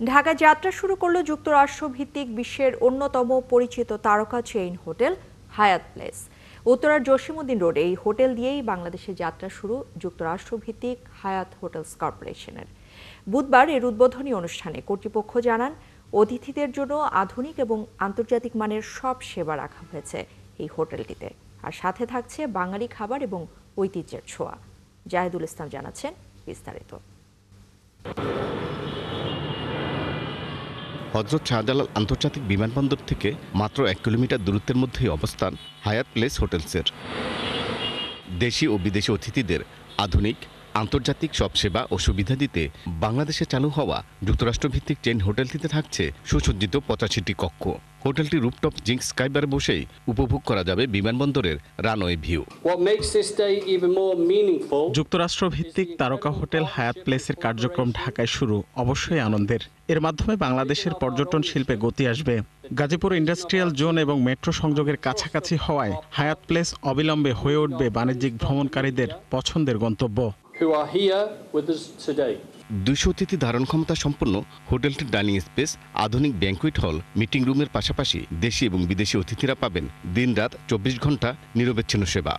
ঢাকা যাত্রা শুরু করল যুক্তরাষ্ট্র ভিত্তিক বিশ্বের অন্যতম পরিচিত তারকা চেইন হোটেল হায়াত প্লেস। উত্তরার জসিমউদ্দিন রোডে এই হোটেল দিয়েই বাংলাদেশে যাত্রা শুরু যুক্তরাষ্ট্র ভিত্তিক হায়াত হোটেলস কর্পোরেশনের। বুধবার এর উদ্বোধনী অনুষ্ঠানে কর্তৃপক্ষ জানান, অতিথিদের জন্য আধুনিক এবং আন্তর্জাতিক মানের সব সেবা রাখা হয়েছে এই হোটেলটিতে, আর সাথে থাকছে বাঙালি খাবার এবং ঐতিহ্যের ছোঁয়া। জাহিদুল ইসলাম জানাচ্ছেন বিস্তারিত। হযরত শাহজালাল আন্তর্জাতিক বিমানবন্দর থেকে মাত্র 1 কিলোমিটার দূরত্বের মধ্যেই অবস্থান হায়াত প্লেস হোটেলসের। দেশি ও বিদেশি অতিথিদের আধুনিক আন্তর্জাতিক সব সেবা ও সুবিধা দিতে বাংলাদেশে চালু হওয়া যুক্তরাষ্ট্রভিত্তিক চেইন হোটেলটিতে থাকছে সুসজ্জিত 85টি কক্ষ। হোটেলটি রুফটপ জিঙ্ক স্কাইবারে বসেই উপভোগ করা যাবে বিমানবন্দরের রানওয়ে ভিউ। যুক্তরাষ্ট্র ভিত্তিক তারকা হোটেল হায়াত প্লেসের কার্যক্রম ঢাকায় শুরু অবশ্যই আনন্দের। এর মাধ্যমে বাংলাদেশের পর্যটন শিল্পে গতি আসবে। গাজীপুর ইন্ডাস্ট্রিয়াল জোন এবং মেট্রো সংযোগের কাছাকাছি হওয়ায় হায়াত প্লেস অবিলম্বে হয়ে উঠবে বাণিজ্যিক ভ্রমণকারীদের পছন্দের গন্তব্য। 200 অতিথি ধারণ ক্ষমতা সম্পন্ন হোটেলটির ডাইনিং স্পেস, আধুনিক ব্যাংকুয়েট হল, মিটিং রুমের পাশাপাশি দেশি এবং বিদেশি অতিথিরা পাবেন দিনরাত 24 ঘন্টা নিরবচ্ছিন্ন সেবা।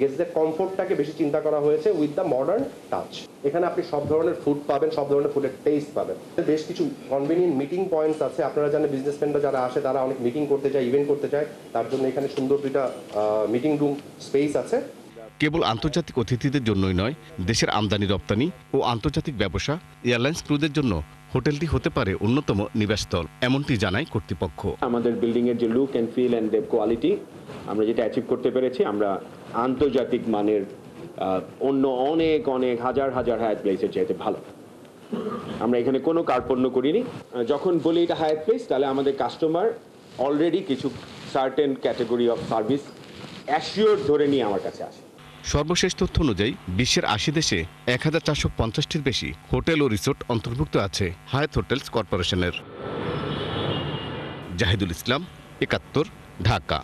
গেস্টদের কমফোর্টটাকে বেশি চিন্তা করা হয়েছে উইথ দ্য মডার্ন টাচ। এখানে আপনি সব ধরনের ফুড পাবেন, সব ধরনের ফুডের টেস্ট পাবেন। বেশ কিছু কনভিনিয়েন্ট মিটিং পয়েন্টস আছে। আপনারা জানেন বিজনেসম্যানরা যারা আসে তারা অনেক মিটিং করতে চায়, ইভেন্ট করতে চায়, তার জন্য এখানে সুন্দর দুইটা মিটিং রুম স্পেস আছে। কেবল আন্তর্জাতিক অতিথিদের জন্যই নয়, দেশের আমদানি রপ্তানি ও আন্তর্জাতিক ব্যবসা, এয়ারলাইন্স ক্রুদের জন্য হোটেলটি হতে পারে অন্যতম নিবাসস্থল, এমনটি জানায় কর্তৃপক্ষ। আমাদের বিল্ডিং এর যে look and feel and quality আমরা যেটা অ্যাচিভ করতে পেরেছি, আমরা আন্তর্জাতিক মানের অন্য অনেক অনেক হাজার হাজার হায়াত প্লেসের চাইতে ভালো। আমরা এখানে কোনো কার্পণ্য করিনি। যখন বলি এটা হায়াত প্লেস, তাহলে আমাদের কাস্টমার অলরেডি কিছু certain category of service assure ধরে নিয়ে আমার কাছে আসে। সর্বশেষ তথ্য অনুযায়ী বিশ্বের 80 দেশে 1450টির বেশি হোটেল ও রিসোর্ট অন্তর্ভুক্ত আছে হায়াত হোটেলস কর্পোরেশনের। জাহিদুল ইসলাম, 71, ঢাকা।